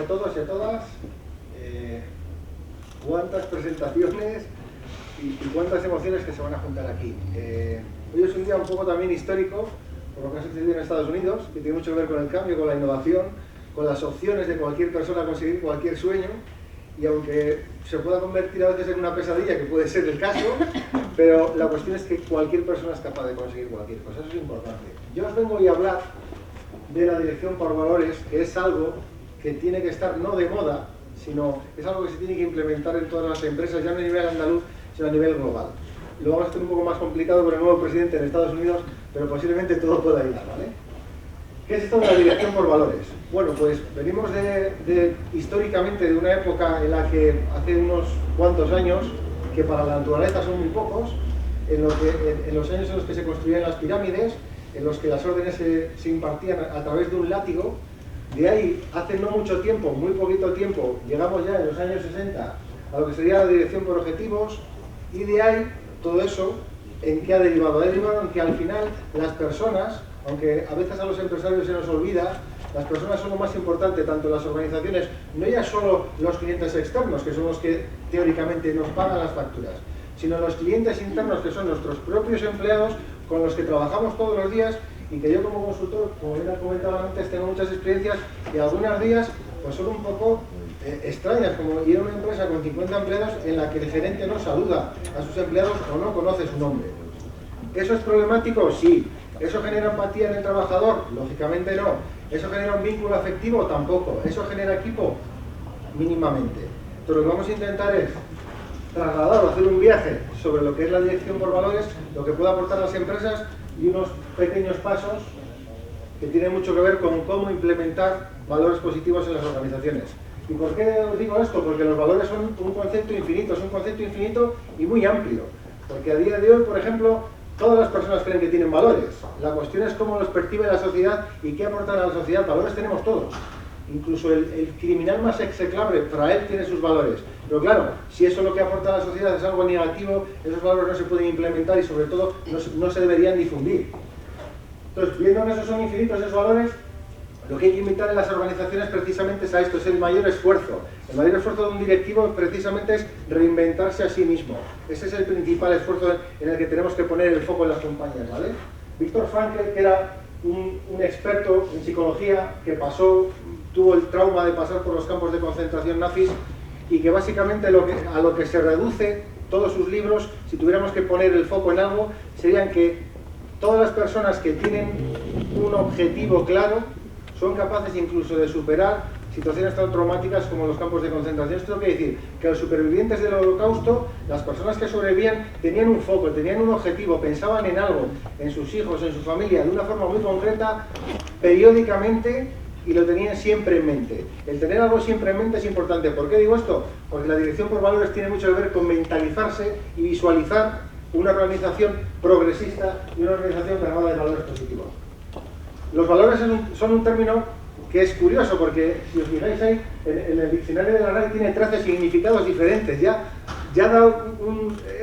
todos y a todas. Cuántas presentaciones y cuántas emociones que se van a juntar aquí. Hoy es un día un poco también histórico, por lo que ha sucedido en Estados Unidos, que tiene mucho que ver con el cambio, con la innovación, con las opciones de cualquier persona a conseguir cualquier sueño. Y aunque se pueda convertir a veces en una pesadilla, que puede ser el caso, pero la cuestión es que cualquier persona es capaz de conseguir cualquier cosa, eso es importante. Yo os vengo hoy a hablar de la dirección por valores, que es algo que tiene que estar no de moda, sino es algo que se tiene que implementar en todas las empresas, ya no a nivel andaluz, sino a nivel global. Lo vamos a hacer un poco más complicado con el nuevo presidente en Estados Unidos, pero posiblemente todo pueda ir, ¿vale? ¿Qué es esto de la dirección por valores? Bueno, pues venimos históricamente de una época en la que hace unos cuantos años, que para la naturaleza son muy pocos, en los años en los que se construían las pirámides, en los que las órdenes se impartían a través de un látigo. De ahí, hace no mucho tiempo, muy poquito tiempo, llegamos ya en los años 60 a lo que sería la dirección por objetivos, y de ahí, todo eso, ¿en qué ha derivado? Ha derivado en que al final las personas, aunque a veces a los empresarios se nos olvida, las personas son lo más importante, tanto en las organizaciones, no ya solo los clientes externos, que son los que teóricamente nos pagan las facturas, sino los clientes internos, que son nuestros propios empleados, con los que trabajamos todos los días, y que yo como consultor, como bien comentaba antes, tengo muchas experiencias, y algunos días pues son un poco extrañas, como ir a una empresa con 50 empleados en la que el gerente no saluda a sus empleados o no conoce su nombre. ¿Eso es problemático? Sí. ¿Eso genera empatía en el trabajador? Lógicamente no. ¿Eso genera un vínculo afectivo? Tampoco. ¿Eso genera equipo? Mínimamente. Entonces lo que vamos a intentar es trasladar o hacer un viaje sobre lo que es la dirección por valores, lo que puede aportar las empresas y unos pequeños pasos que tienen mucho que ver con cómo implementar valores positivos en las organizaciones. ¿Y por qué os digo esto? Porque los valores son un concepto infinito, es un concepto infinito y muy amplio. Porque a día de hoy, por ejemplo, todas las personas creen que tienen valores. La cuestión es cómo los percibe la sociedad y qué aportan a la sociedad. Valores tenemos todos. Incluso el criminal más execrable, para él tiene sus valores. Pero claro, si eso lo que aporta a la sociedad es algo negativo, esos valores no se pueden implementar y sobre todo no se deberían difundir. Entonces, viendo que esos son infinitos esos valores, lo que hay que invitar en las organizaciones precisamente es a esto, es el mayor esfuerzo. El mayor esfuerzo de un directivo precisamente es reinventarse a sí mismo. Ese es el principal esfuerzo en el que tenemos que poner el foco en las compañías, ¿vale? Viktor Frankl, que era un experto en psicología, que tuvo el trauma de pasar por los campos de concentración nazis, y que básicamente a lo que se reduce todos sus libros, si tuviéramos que poner el foco en algo, serían que todas las personas que tienen un objetivo claro son capaces incluso de superar situaciones tan traumáticas como los campos de concentración. Esto quiere decir que los supervivientes del Holocausto, las personas que sobrevivían, tenían un foco, tenían un objetivo, pensaban en algo, en sus hijos, en su familia, de una forma muy concreta, periódicamente, y lo tenían siempre en mente. El tener algo siempre en mente es importante. ¿Por qué digo esto? Porque la dirección por valores tiene mucho que ver con mentalizarse y visualizar una organización progresista y una organización cargada de valores positivos. Los valores son un término que es curioso, porque si os fijáis ahí, en el diccionario de la RAE tiene 13 significados diferentes. Ya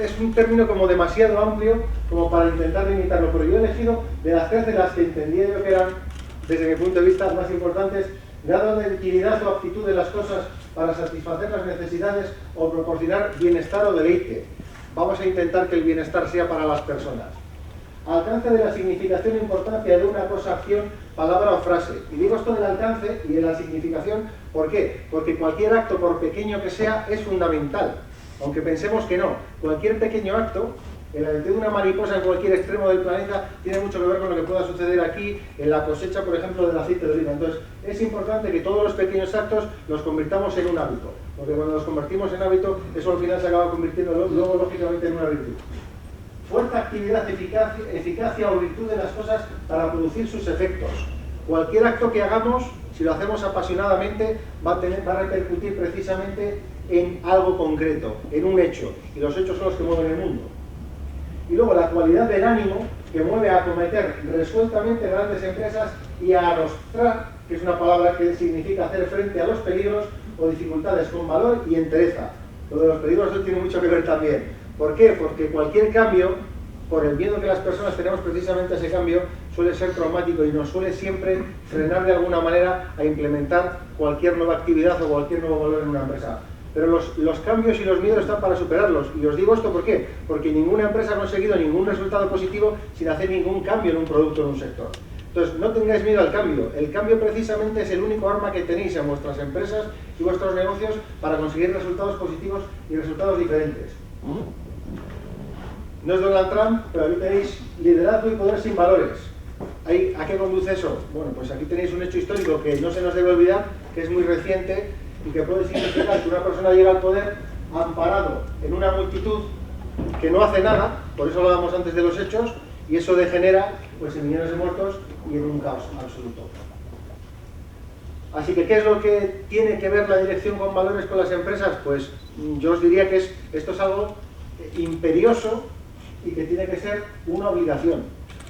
es un término como demasiado amplio como para intentar limitarlo, pero yo he elegido de las 13 las que entendía yo que eran, desde mi punto de vista, más importantes: grado de utilidad o aptitud de las cosas para satisfacer las necesidades o proporcionar bienestar o deleite. Vamos a intentar que el bienestar sea para las personas. Alcance de la significación e importancia de una cosa, acción, palabra o frase. Y digo esto del alcance y de la significación, ¿por qué? Porque cualquier acto, por pequeño que sea, es fundamental. Aunque pensemos que no. Cualquier pequeño acto, el aleteo de una mariposa en cualquier extremo del planeta, tiene mucho que ver con lo que pueda suceder aquí en la cosecha, por ejemplo, del aceite de oliva. Entonces, es importante que todos los pequeños actos los convirtamos en un hábito. Porque cuando los convertimos en hábito, eso al final se acaba convirtiendo luego, lógicamente, en una virtud. Fuerza, actividad, eficacia o virtud de las cosas para producir sus efectos. Cualquier acto que hagamos, si lo hacemos apasionadamente, va a repercutir precisamente en algo concreto, en un hecho. Y los hechos son los que mueven el mundo. Y luego la cualidad del ánimo, que mueve a acometer resueltamente grandes empresas y a arrostrar, que es una palabra que significa hacer frente a los peligros o dificultades con valor y entereza. Lo de los peligros tiene mucho que ver también. ¿Por qué? Porque cualquier cambio por el miedo que las personas tenemos precisamente a ese cambio, suele ser traumático y nos suele siempre frenar de alguna manera a implementar cualquier nueva actividad o cualquier nuevo valor en una empresa. Pero los cambios y los miedos están para superarlos. Y os digo esto ¿por qué? Porque ninguna empresa ha conseguido ningún resultado positivo sin hacer ningún cambio en un producto o en un sector. Entonces, no tengáis miedo al cambio. El cambio precisamente es el único arma que tenéis en vuestras empresas y vuestros negocios para conseguir resultados positivos y resultados diferentes. No es Donald Trump, pero aquí tenéis liderazgo y poder sin valores. ¿A qué conduce eso? Bueno, pues aquí tenéis un hecho histórico que no se nos debe olvidar, que es muy reciente y que puede significar que una persona llega al poder amparado en una multitud que no hace nada, por eso hablábamos antes de los hechos, y eso degenera pues, en millones de muertos y en un caos absoluto. Así que, ¿qué es lo que tiene que ver la dirección con valores con las empresas? Pues yo os diría que esto es algo imperioso y que tiene que ser una obligación.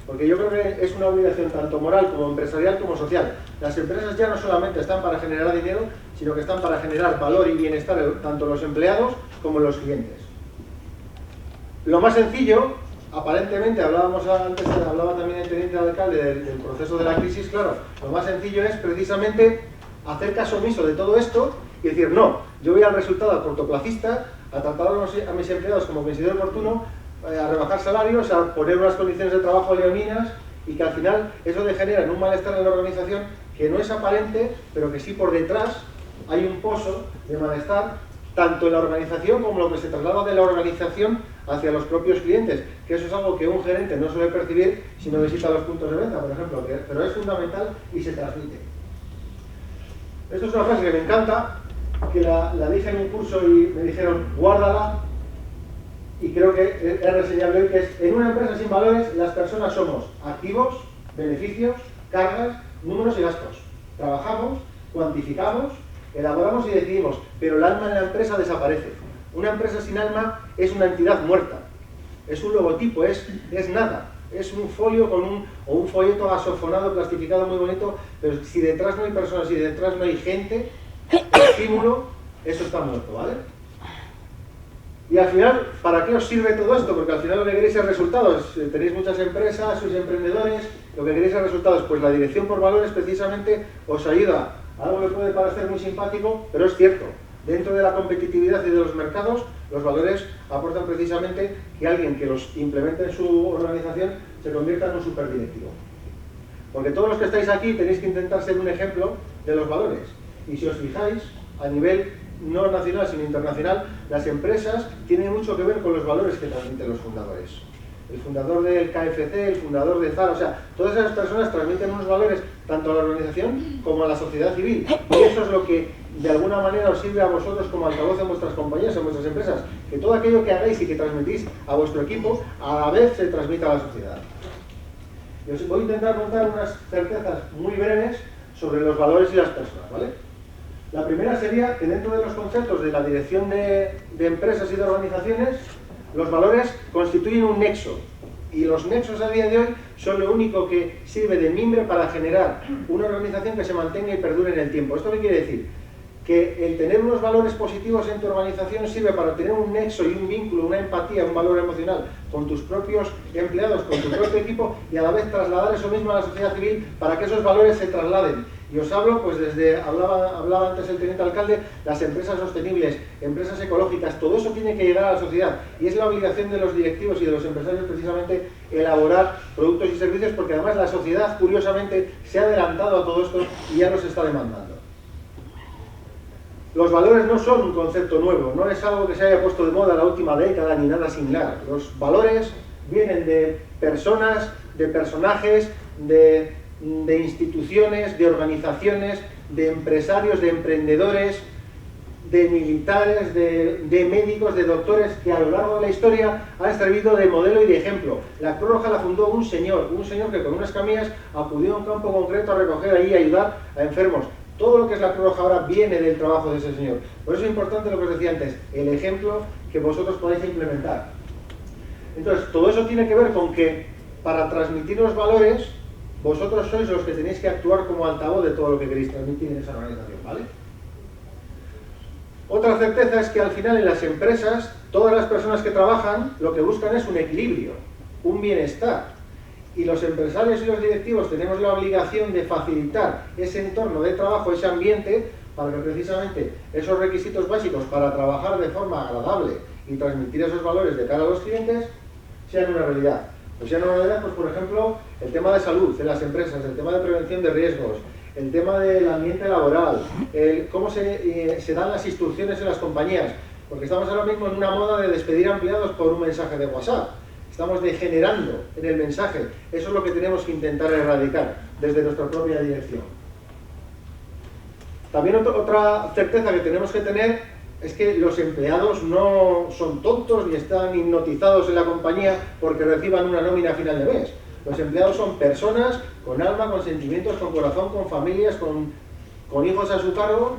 Porque yo creo que es una obligación tanto moral como empresarial como social. Las empresas ya no solamente están para generar dinero, sino que están para generar valor y bienestar tanto los empleados como los clientes. Lo más sencillo, aparentemente, hablaba también el teniente alcalde del proceso de la crisis, claro, lo más sencillo es precisamente hacer caso omiso de todo esto y decir, no, yo voy al resultado cortoplacista, a tratar a mis empleados como considero oportuno, a rebajar salarios, a poner unas condiciones de trabajo leoninas y que al final eso degenera en un malestar en la organización que no es aparente, pero que sí por detrás hay un pozo de malestar tanto en la organización como lo que se traslada de la organización hacia los propios clientes, que eso es algo que un gerente no suele percibir si no visita los puntos de venta, por ejemplo, pero es fundamental y se transmite. Esto es una frase que me encanta, que la dije en un curso y me dijeron, guárdala, y creo que es reseñable hoy, que es, en una empresa sin valores, las personas somos activos, beneficios, cargas, números y gastos. Trabajamos, cuantificamos, elaboramos y decidimos, pero el alma en la empresa desaparece. Una empresa sin alma es una entidad muerta, es un logotipo, es nada, es un folio o un folleto gasofonado, plastificado muy bonito, pero si detrás no hay personas, si detrás no hay gente, estímulo, eso está muerto, ¿vale? Y al final, ¿para qué os sirve todo esto? Porque al final lo que queréis es resultados. Tenéis muchas empresas, sois emprendedores, lo que queréis es resultados. Pues la dirección por valores precisamente os ayuda a algo que puede parecer muy simpático, pero es cierto. Dentro de la competitividad y de los mercados, los valores aportan precisamente que alguien que los implemente en su organización se convierta en un superdirectivo. Porque todos los que estáis aquí tenéis que intentar ser un ejemplo de los valores. Y si os fijáis, a nivel no nacional sino internacional, las empresas tienen mucho que ver con los valores que transmiten los fundadores. El fundador del KFC, el fundador de Zara, o sea, todas esas personas transmiten unos valores tanto a la organización como a la sociedad civil. Y eso es lo que de alguna manera os sirve a vosotros como altavoz en vuestras compañías, en vuestras empresas. Que todo aquello que hagáis y que transmitís a vuestro equipo, a la vez se transmita a la sociedad. Y os voy a intentar contar unas certezas muy breves sobre los valores y las personas, ¿vale? La primera sería que dentro de los conceptos de la dirección de empresas y de organizaciones, los valores constituyen un nexo. Y los nexos a día de hoy son lo único que sirve de mimbre para generar una organización que se mantenga y perdure en el tiempo. ¿Esto qué quiere decir? Que el tener unos valores positivos en tu organización sirve para tener un nexo y un vínculo, una empatía, un valor emocional con tus propios empleados, con tu propio equipo y a la vez trasladar eso mismo a la sociedad civil para que esos valores se trasladen. Y os hablo, pues hablaba antes el teniente alcalde, las empresas sostenibles, empresas ecológicas, todo eso tiene que llegar a la sociedad y es la obligación de los directivos y de los empresarios precisamente elaborar productos y servicios porque además la sociedad curiosamente se ha adelantado a todo esto y ya nos está demandando. Los valores no son un concepto nuevo, no es algo que se haya puesto de moda la última década ni nada similar. Los valores vienen de personas, de personajes, de instituciones, de organizaciones, de empresarios, de emprendedores, de militares, de médicos, de doctores que a lo largo de la historia han servido de modelo y de ejemplo. La Cruz Roja la fundó un señor que con unas camillas acudió a un campo concreto a recoger ahí y ayudar a enfermos. Todo lo que es la Cruz Roja ahora viene del trabajo de ese señor. Por eso es importante lo que os decía antes, el ejemplo que vosotros podáis implementar. Entonces, todo eso tiene que ver con que para transmitir los valores, vosotros sois los que tenéis que actuar como altavoz de todo lo que queréis transmitir en esa organización, ¿vale? Otra certeza es que al final en las empresas, todas las personas que trabajan lo que buscan es un equilibrio un bienestar. Y los empresarios y los directivos tenemos la obligación de facilitar ese entorno de trabajo, ese ambiente, para que precisamente esos requisitos básicos para trabajar de forma agradable y transmitir esos valores de cara a los clientes sean una realidad. Pues sean una realidad, pues por ejemplo, el tema de salud en las empresas, el tema de prevención de riesgos, el tema del ambiente laboral, cómo se dan las instrucciones en las compañías, porque estamos ahora mismo en una moda de despedir a empleados por un mensaje de WhatsApp. Estamos degenerando en el mensaje. Eso es lo que tenemos que intentar erradicar desde nuestra propia dirección. También otra certeza que tenemos que tener es que los empleados no son tontos ni están hipnotizados en la compañía porque reciban una nómina a final de mes. Los empleados son personas con alma, con sentimientos, con corazón, con familias, con hijos a su cargo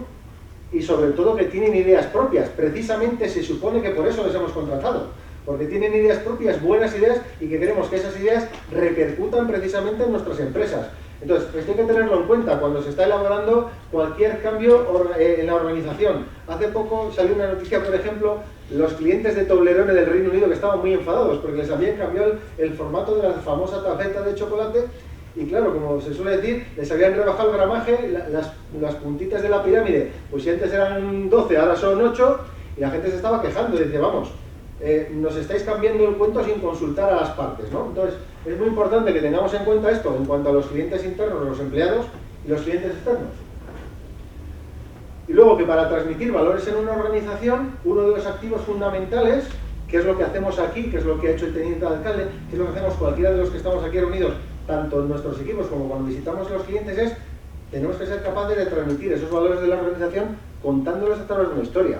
y sobre todo que tienen ideas propias. Precisamente se supone que por eso les hemos contratado. Porque tienen ideas propias, buenas ideas, y que queremos que esas ideas repercutan precisamente en nuestras empresas. Entonces, esto hay que tenerlo en cuenta cuando se está elaborando cualquier cambio en la organización. Hace poco salió una noticia, por ejemplo, los clientes de Toblerone del Reino Unido que estaban muy enfadados porque les habían cambiado el formato de la famosa tarjeta de chocolate y claro, como se suele decir, les habían rebajado el gramaje, las puntitas de la pirámide, pues si antes eran 12, ahora son 8 y la gente se estaba quejando y dice, vamos, nos estáis cambiando el cuento sin consultar a las partes, ¿no? Entonces, es muy importante que tengamos en cuenta esto en cuanto a los clientes internos, los empleados y los clientes externos. Y luego que para transmitir valores en una organización, uno de los activos fundamentales, que es lo que hacemos aquí, que es lo que ha hecho el teniente alcalde, que es lo que hacemos cualquiera de los que estamos aquí reunidos, tanto en nuestros equipos como cuando visitamos a los clientes, es tenemos que ser capaces de transmitir esos valores de la organización contándolos a través de una historia.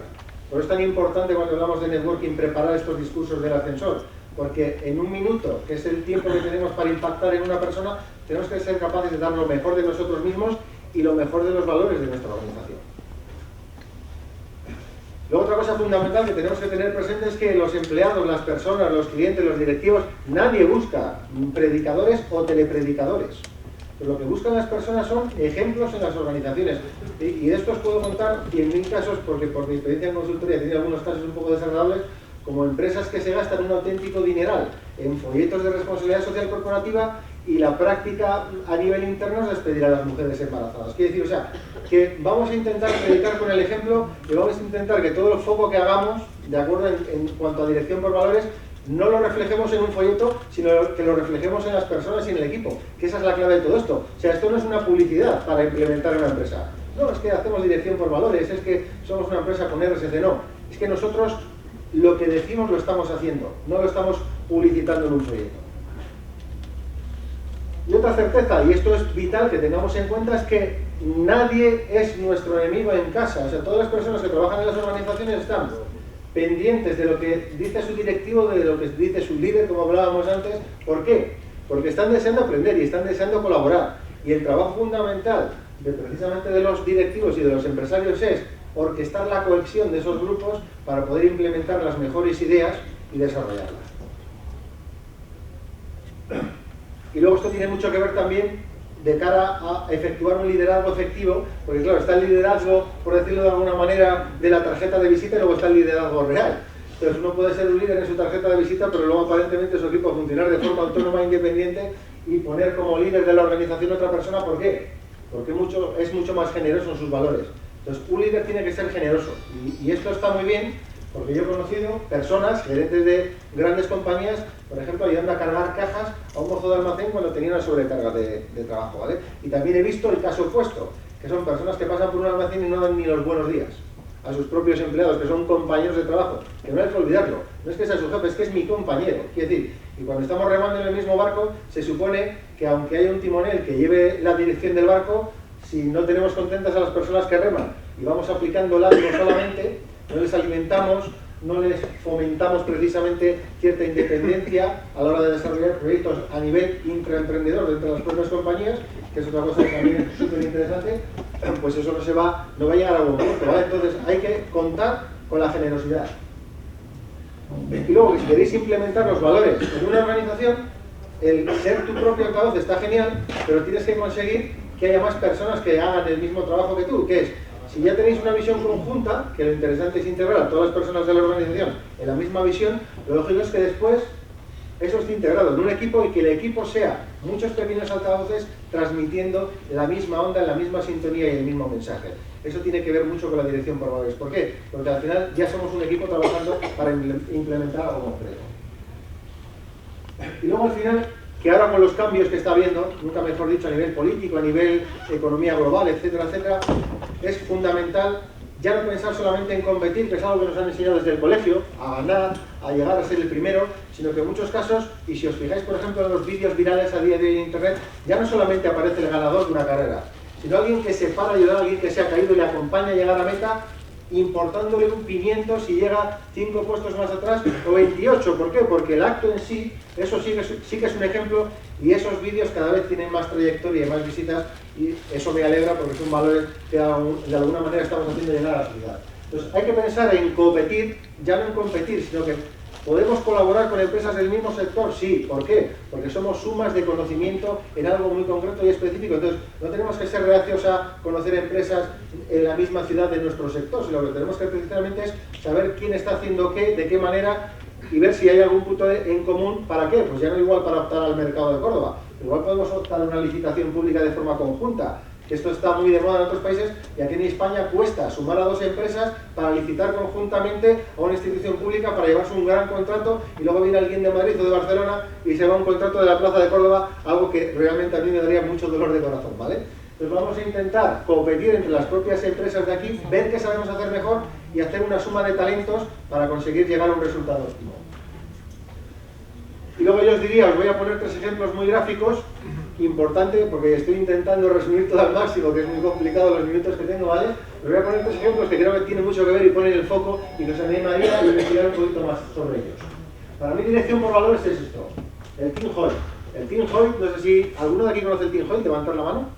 Por eso es tan importante cuando hablamos de networking preparar estos discursos del ascensor, porque en un minuto, que es el tiempo que tenemos para impactar en una persona, tenemos que ser capaces de dar lo mejor de nosotros mismos y lo mejor de los valores de nuestra organización. Luego otra cosa fundamental que tenemos que tener presente es que los empleados, las personas, los clientes, los directivos, nadie busca predicadores o telepredicadores. Lo que buscan las personas son ejemplos en las organizaciones. Y de esto os puedo contar 100.000 casos, porque por mi experiencia en consultoría he tenido algunos casos un poco desagradables, como empresas que se gastan un auténtico dineral en folletos de responsabilidad social corporativa y la práctica a nivel interno es despedir a las mujeres embarazadas. Quiere decir, o sea, que vamos a intentar predicar con el ejemplo y vamos a intentar que todo el foco que hagamos, de acuerdo en cuanto a dirección por valores, no lo reflejemos en un folleto, sino que lo reflejemos en las personas y en el equipo, que esa es la clave de todo esto. O sea, esto no es una publicidad para implementar una empresa. No, es que hacemos dirección por valores, es que somos una empresa con RSC, no. Es que nosotros lo que decimos lo estamos haciendo, no lo estamos publicitando en un folleto. Y otra certeza, y esto es vital que tengamos en cuenta, es que nadie es nuestro enemigo en casa. O sea, todas las personas que trabajan en las organizaciones están pendientes de lo que dice su directivo, de lo que dice su líder, como hablábamos antes. ¿Por qué? Porque están deseando aprender y están deseando colaborar. Y el trabajo fundamental precisamente de los directivos y de los empresarios es orquestar la cohesión de esos grupos para poder implementar las mejores ideas y desarrollarlas. Y luego esto tiene mucho que ver también de cara a efectuar un liderazgo efectivo, porque claro, está el liderazgo, por decirlo de alguna manera, de la tarjeta de visita y luego está el liderazgo real. Entonces uno puede ser un líder en su tarjeta de visita, pero luego aparentemente su equipo funcionar de forma autónoma e independiente y poner como líder de la organización a otra persona. ¿Por qué? Porque es mucho más generoso en sus valores. Entonces un líder tiene que ser generoso y esto está muy bien porque yo he conocido personas, gerentes de grandes compañías, por ejemplo, ayudando a cargar cajas a un mozo de almacén cuando tenía una sobrecarga de trabajo, ¿vale? Y también he visto el caso opuesto, que son personas que pasan por un almacén y no dan ni los buenos días a sus propios empleados, que son compañeros de trabajo, que no hay que olvidarlo, no es que sea su jefe, es que es mi compañero. Quiere decir, y cuando estamos remando en el mismo barco, se supone que aunque haya un timonel que lleve la dirección del barco, si no tenemos contentas a las personas que reman y vamos aplicando látigo solamente, no les alimentamos, no les fomentamos precisamente cierta independencia a la hora de desarrollar proyectos a nivel intraemprendedor dentro de las propias compañías, que es otra cosa que también es súper interesante, pues eso no va a llegar a buen puerto, ¿vale? Entonces hay que contar con la generosidad. Y luego, si queréis implementar los valores en una organización, el ser tu propio altavoz está genial, pero tienes que conseguir que haya más personas que hagan el mismo trabajo que tú, que es, si ya tenéis una visión conjunta, que lo interesante es integrar a todas las personas de la organización en la misma visión, lo lógico es que después eso está integrado en un equipo y que el equipo sea muchos pequeños altavoces transmitiendo la misma onda, la misma sintonía y el mismo mensaje. Eso tiene que ver mucho con la dirección por valores. ¿Por qué? Porque al final ya somos un equipo trabajando para implementar algo concreto. Y luego al final, que ahora con los cambios que está habiendo, nunca mejor dicho, a nivel político, a nivel economía global, etcétera, etcétera, es fundamental ya no pensar solamente en competir, que es algo que nos han enseñado desde el colegio, a ganar, a llegar a ser el primero, sino que en muchos casos, y si os fijáis por ejemplo en los vídeos virales a día de hoy en internet, ya no solamente aparece el ganador de una carrera, sino alguien que se para a ayudar a alguien que se ha caído y le acompaña a llegar a meta, importándole un pimiento si llega 5 puestos más atrás o 28. ¿Por qué? Porque el acto en sí, eso sí que es un ejemplo, y esos vídeos cada vez tienen más trayectoria y más visitas, y eso me alegra porque son valores que de alguna manera estamos haciendo llegar a la sociedad. Entonces hay que pensar en competir, ya no en competir, sino que ¿podemos colaborar con empresas del mismo sector? Sí. ¿Por qué? Porque somos sumas de conocimiento en algo muy concreto y específico. Entonces, no tenemos que ser reacios a conocer empresas en la misma ciudad de nuestro sector, sino lo que tenemos que precisamente es saber quién está haciendo qué, de qué manera, y ver si hay algún punto en común. ¿Para qué? Pues ya no igual para optar al mercado de Córdoba. Igual podemos optar a una licitación pública de forma conjunta. Esto está muy de moda en otros países y aquí en España cuesta sumar a 2 empresas para licitar conjuntamente a una institución pública para llevarse un gran contrato, y luego viene alguien de Madrid o de Barcelona y se va a un contrato de la Plaza de Córdoba, algo que realmente a mí me daría mucho dolor de corazón, ¿vale? Entonces vamos a intentar competir entre las propias empresas de aquí, ver qué sabemos hacer mejor y hacer una suma de talentos para conseguir llegar a un resultado óptimo. Y luego yo os diría, os voy a poner 3 ejemplos muy gráficos, importante, porque estoy intentando resumir todo al máximo, que es muy complicado los minutos que tengo, ¿vale? Os voy a poner 3 ejemplos que creo que tienen mucho que ver y ponen el foco y nos animaría a investigar un poquito más sobre ellos. Para mí, dirección por valores es esto, el Team Hoyt. El Team Hoyt, no sé si alguno de aquí conoce el Team Hoyt, levantar la mano.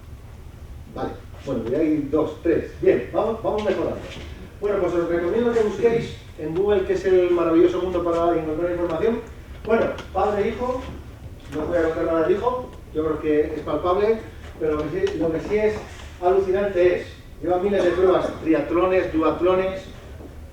Vale, bueno, pues hay 2, 3, bien, vamos mejorando. Bueno, pues os recomiendo que busquéis en Google, que es el maravilloso mundo para encontrar información. Bueno, padre e hijo, no os voy a contar nada del hijo, yo creo que es palpable, pero lo que sí es alucinante es, llevan miles de pruebas, triatlones, duatlones,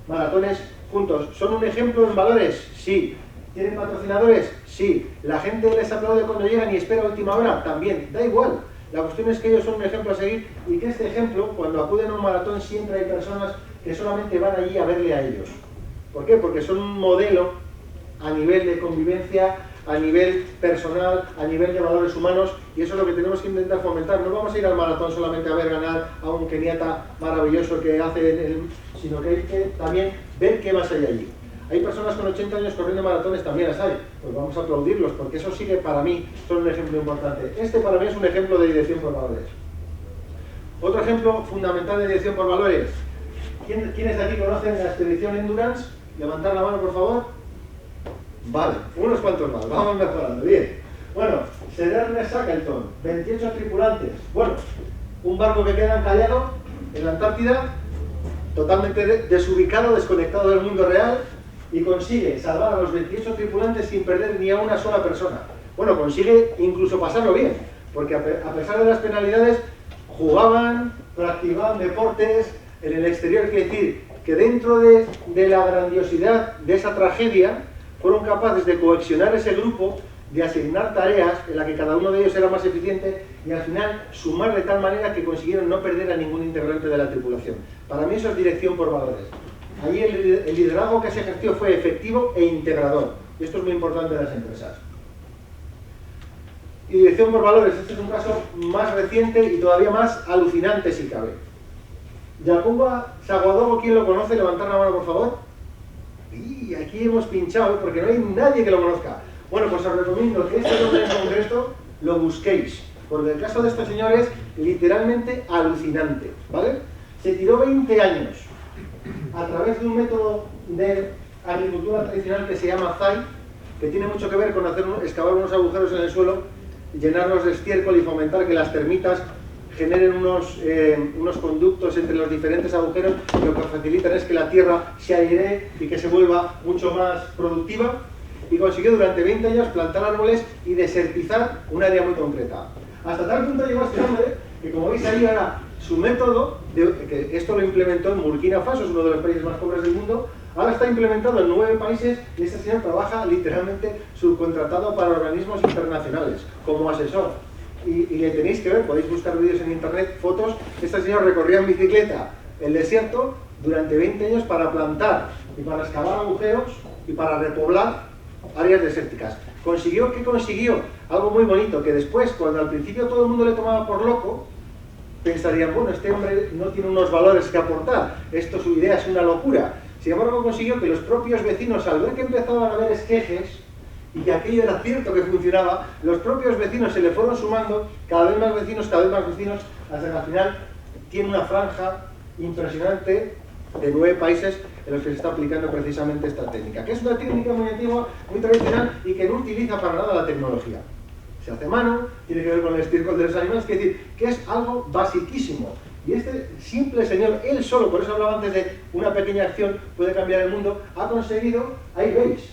maratones juntos. ¿Son un ejemplo en valores? Sí. ¿Tienen patrocinadores? Sí. ¿La gente les aplaude cuando llegan y espera a última hora? También. Da igual. La cuestión es que ellos son un ejemplo a seguir, y que este ejemplo, cuando acuden a un maratón, siempre hay personas que solamente van allí a verle a ellos. ¿Por qué? Porque son un modelo a nivel de convivencia, a nivel personal, a nivel de valores humanos, y eso es lo que tenemos que intentar fomentar. No vamos a ir al maratón solamente a ver ganar a un keniata maravilloso que hace, sino que hay que también ver qué más hay allí. Hay personas con 80 años corriendo maratones, también las hay, pues vamos a aplaudirlos, porque eso sí que para mí son un ejemplo importante. Este para mí es un ejemplo de dirección por valores. Otro ejemplo fundamental de dirección por valores. ¿Quiénes de aquí conocen la expedición Endurance? Levantar la mano, por favor. Vale, unos cuantos más, vamos mejorando, bien. Bueno, Sir Ernest Shackleton, 28 tripulantes. Bueno, un barco que queda encallado en la Antártida, totalmente desubicado, desconectado del mundo real, y consigue salvar a los 28 tripulantes sin perder ni a una sola persona. Bueno, consigue incluso pasarlo bien, porque a pesar de las penalidades, jugaban, practicaban deportes en el exterior. Quiere decir que dentro de la grandiosidad de esa tragedia, fueron capaces de cohesionar ese grupo, de asignar tareas en las que cada uno de ellos era más eficiente, y al final sumar de tal manera que consiguieron no perder a ningún integrante de la tripulación. Para mí eso es dirección por valores. Allí el liderazgo que se ejerció fue efectivo e integrador, y esto es muy importante en las empresas. Y dirección por valores, este es un caso más reciente y todavía más alucinante si cabe. Giacomo Saguadogo, ¿quién lo conoce? Levantar la mano, por favor. Y aquí hemos pinchado, porque no hay nadie que lo conozca. Bueno, pues os recomiendo que este nombre en concreto lo busquéis, porque el caso de este señor es literalmente alucinante, ¿vale? Se tiró 20 años a través de un método de agricultura tradicional que se llama ZAI, que tiene mucho que ver con excavar unos agujeros en el suelo, llenarlos de estiércol y fomentar que las termitas generen unos conductos entre los diferentes agujeros, que lo que facilitan es que la tierra se airee y que se vuelva mucho más productiva, y consiguió durante 20 años plantar árboles y desertizar un área muy concreta. Hasta tal punto llegó este hombre que, como veis ahí ahora, su método, que esto lo implementó en Burkina Faso, es uno de los países más pobres del mundo, Ahora está implementado en 9 países y este señor trabaja literalmente subcontratado para organismos internacionales como asesor. Y le tenéis que ver, podéis buscar vídeos en internet, fotos. Este señor recorría en bicicleta el desierto durante 20 años para plantar y para excavar agujeros y para repoblar áreas desérticas. ¿Qué consiguió? Algo muy bonito, que después, cuando al principio todo el mundo le tomaba por loco, pensarían, bueno, este hombre no tiene unos valores que aportar, su idea es una locura. Sin embargo, consiguió que los propios vecinos, al ver que empezaban a haber esquejes y que aquello era cierto que funcionaba, los propios vecinos se le fueron sumando, cada vez más vecinos, hasta que al final tiene una franja impresionante de 9 países en los que se está aplicando precisamente esta técnica, que es una técnica muy antigua, muy tradicional y que no utiliza para nada la tecnología. Se hace a mano, tiene que ver con el estiércol de los animales, es decir, que es algo basiquísimo. Y este simple señor, él solo, por eso hablaba antes de una pequeña acción puede cambiar el mundo, ha conseguido, ahí veis,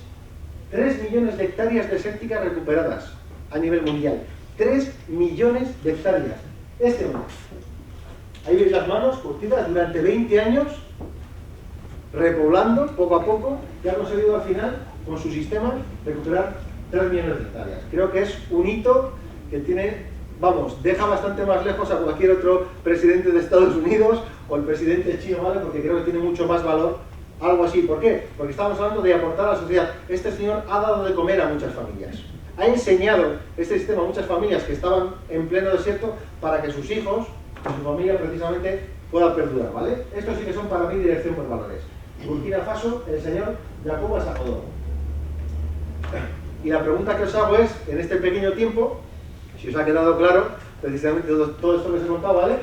3 millones de hectáreas desérticas recuperadas a nivel mundial. 3 millones de hectáreas. Este hombre. Ahí veis las manos curtidas durante 20 años, repoblando poco a poco, y ha conseguido al final, con su sistema, recuperar 3 millones de hectáreas. Creo que es un hito que tiene, deja bastante más lejos a cualquier otro presidente de Estados Unidos o el presidente chino, ¿vale? Porque creo que tiene mucho más valor algo así. ¿Por qué? Porque estamos hablando de aportar a la sociedad. Este señor ha dado de comer a muchas familias. Ha enseñado este sistema a muchas familias que estaban en pleno desierto para que sus hijos, su familia precisamente, pueda perdurar, ¿vale? Estos sí que son para mí dirección por valores. Burkina Faso, el señor Yakubu Asafodon. Y la pregunta que os hago es, en este pequeño tiempo, si os ha quedado claro, precisamente todo esto que os he contado, ¿vale?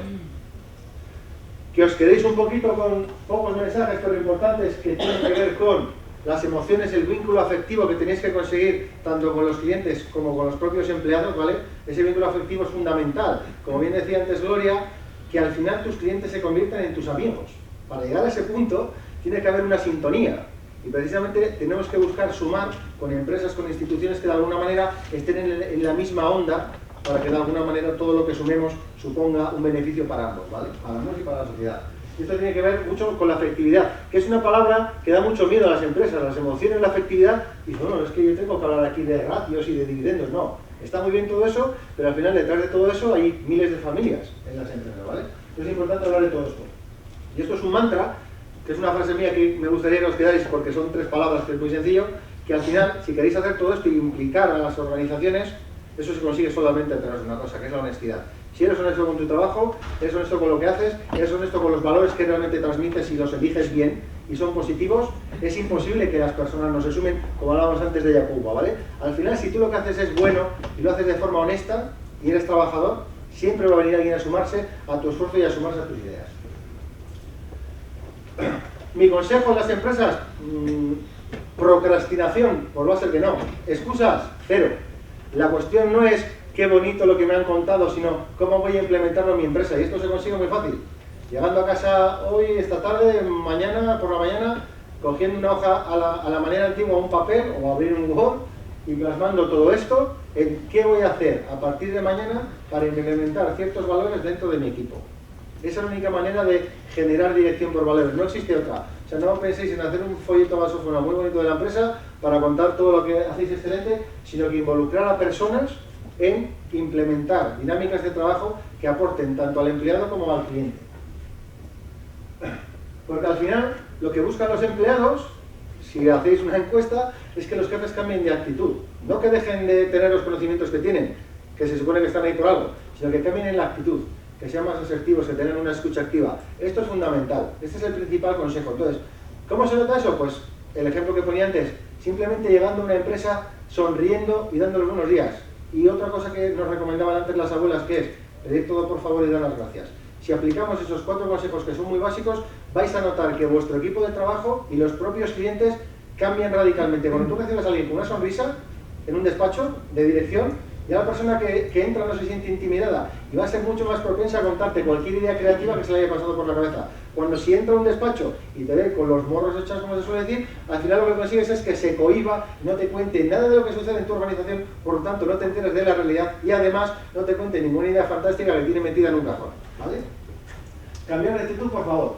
Que os quedéis un poquito con pocos mensajes, pero importantes, que tienen que ver con las emociones, el vínculo afectivo que tenéis que conseguir tanto con los clientes como con los propios empleados, ¿vale? Ese vínculo afectivo es fundamental. Como bien decía antes Gloria, que al final tus clientes se conviertan en tus amigos. Para llegar a ese punto, tiene que haber una sintonía. Y precisamente tenemos que buscar sumar con empresas, con instituciones que de alguna manera estén en la misma onda, para que de alguna manera todo lo que sumemos suponga un beneficio para ambos, ¿vale? Para ambos y para la sociedad. Y esto tiene que ver mucho con la afectividad, que es una palabra que da mucho miedo a las empresas, las emociones, la afectividad, y bueno, es que yo tengo que hablar aquí de ratios y de dividendos, no. Está muy bien todo eso, pero al final detrás de todo eso hay miles de familias en las empresas, ¿vale? Entonces es importante hablar de todo esto. Y esto es un mantra, que es una frase mía que me gustaría que os quedáis porque son 3 palabras, que es muy sencillo, que al final, si queréis hacer todo esto y implicar a las organizaciones, eso se consigue solamente a través de una cosa, que es la honestidad. Si eres honesto con tu trabajo, eres honesto con lo que haces, eres honesto con los valores que realmente transmites y los eliges bien y son positivos, es imposible que las personas no se sumen, como hablábamos antes de Yakuba, ¿vale? Al final, si tú lo que haces es bueno y lo haces de forma honesta y eres trabajador, siempre va a venir alguien a sumarse a tu esfuerzo y a sumarse a tus ideas. Mi consejo a las empresas, procrastinación, pues va a ser que no. Excusas, 0. La cuestión no es qué bonito lo que me han contado, sino cómo voy a implementarlo en mi empresa. Y esto se consigue muy fácil. Llegando a casa hoy, esta tarde, mañana, por la mañana, cogiendo una hoja a la manera antigua, un papel o abrir un Word y plasmando todo esto en qué voy a hacer a partir de mañana para implementar ciertos valores dentro de mi equipo. Esa es la única manera de generar dirección por valores, no existe otra. O sea, no penséis en hacer un folleto basófono muy bonito de la empresa para contar todo lo que hacéis excelente, sino que involucrar a personas en implementar dinámicas de trabajo que aporten tanto al empleado como al cliente. Porque al final, lo que buscan los empleados, si hacéis una encuesta, es que los jefes cambien de actitud. No que dejen de tener los conocimientos que tienen, que se supone que están ahí por algo, sino que cambien en la actitud, que sean más asertivos, que tengan una escucha activa. Esto es fundamental, este es el principal consejo. Entonces, ¿cómo se nota eso? Pues el ejemplo que ponía antes, simplemente llegando a una empresa, sonriendo y dándoles buenos días. Y otra cosa que nos recomendaban antes las abuelas, que es pedir todo por favor y dar las gracias. Si aplicamos esos 4 consejos que son muy básicos, vais a notar que vuestro equipo de trabajo y los propios clientes cambian radicalmente. Cuando tú recibes a alguien con una sonrisa en un despacho de dirección, ya la persona que entra no se siente intimidada y va a ser mucho más propensa a contarte cualquier idea creativa que se le haya pasado por la cabeza. Cuando si entra a un despacho y te ve con los morros hechos, como se suele decir, al final lo que consigues es que se cohíba, no te cuente nada de lo que sucede en tu organización, por lo tanto no te enteres de la realidad y además no te cuente ninguna idea fantástica que tiene metida en un cajón, ¿vale? Cambiar de actitud, por favor.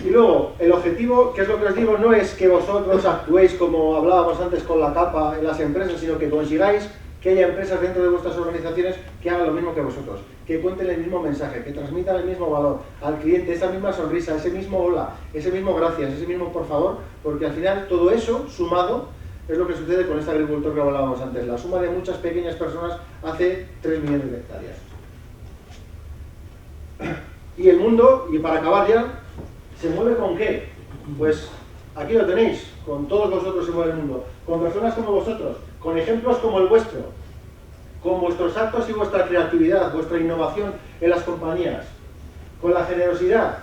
Y luego, el objetivo, que es lo que os digo, no es que vosotros actuéis como hablábamos antes con la capa en las empresas, sino que consigáis que haya empresas dentro de vuestras organizaciones que hagan lo mismo que vosotros, que cuenten el mismo mensaje, que transmitan el mismo valor al cliente, esa misma sonrisa, ese mismo hola, ese mismo gracias, ese mismo por favor, porque al final todo eso, sumado, es lo que sucede con este agricultor que hablábamos antes. La suma de muchas pequeñas personas hace 3 millones de hectáreas. Y el mundo, y para acabar ya, ¿se mueve con qué? Pues aquí lo tenéis, con todos vosotros se mueve el mundo, con personas como vosotros, con ejemplos como el vuestro, con vuestros actos y vuestra creatividad, vuestra innovación en las compañías, con la generosidad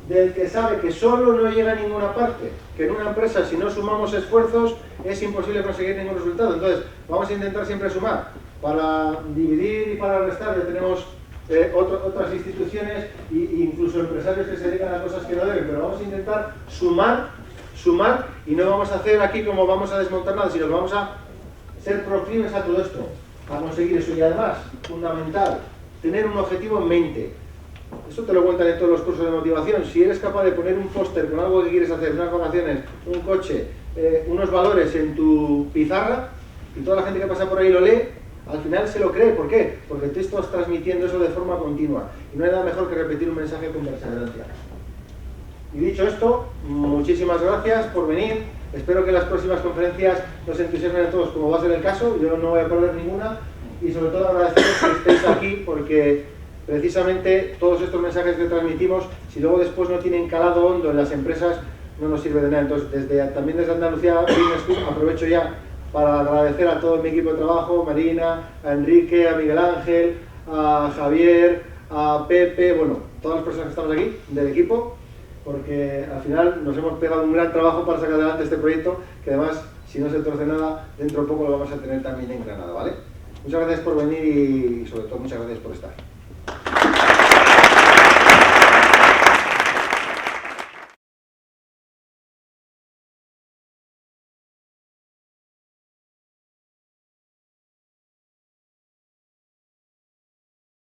del que sabe que solo no llega a ninguna parte, que en una empresa si no sumamos esfuerzos es imposible conseguir ningún resultado. Entonces vamos a intentar siempre sumar. Para dividir y para restar ya tenemos otras instituciones e incluso empresarios que se dedican a cosas que no deben, pero vamos a intentar sumar y no vamos a hacer aquí como vamos a desmontar nada, sino que vamos a ser proclives a todo esto, a conseguir eso. Y además, fundamental, tener un objetivo en mente. Eso te lo cuentan en todos los cursos de motivación. Si eres capaz de poner un póster con algo que quieres hacer, unas vacaciones, un coche, unos valores en tu pizarra, y toda la gente que pasa por ahí lo lee, al final se lo cree. ¿Por qué? Porque tú estás transmitiendo eso de forma continua. Y no hay nada mejor que repetir un mensaje con perseverancia. Y dicho esto, muchísimas gracias por venir. Espero que las próximas conferencias nos entusiasmen a todos, como va a ser el caso. Yo no voy a perder ninguna. Y sobre todo agradeceros que estéis aquí, porque precisamente todos estos mensajes que transmitimos, si luego después no tienen calado hondo en las empresas, no nos sirve de nada. Entonces, también desde Andalucía Business School aprovecho ya para agradecer a todo mi equipo de trabajo, Marina, a Enrique, a Miguel Ángel, a Javier, a Pepe, bueno, todas las personas que estamos aquí del equipo, porque al final nos hemos pegado un gran trabajo para sacar adelante este proyecto, que además, si no se torce nada, dentro de poco lo vamos a tener también en Granada, ¿vale? Muchas gracias por venir y sobre todo muchas gracias por estar.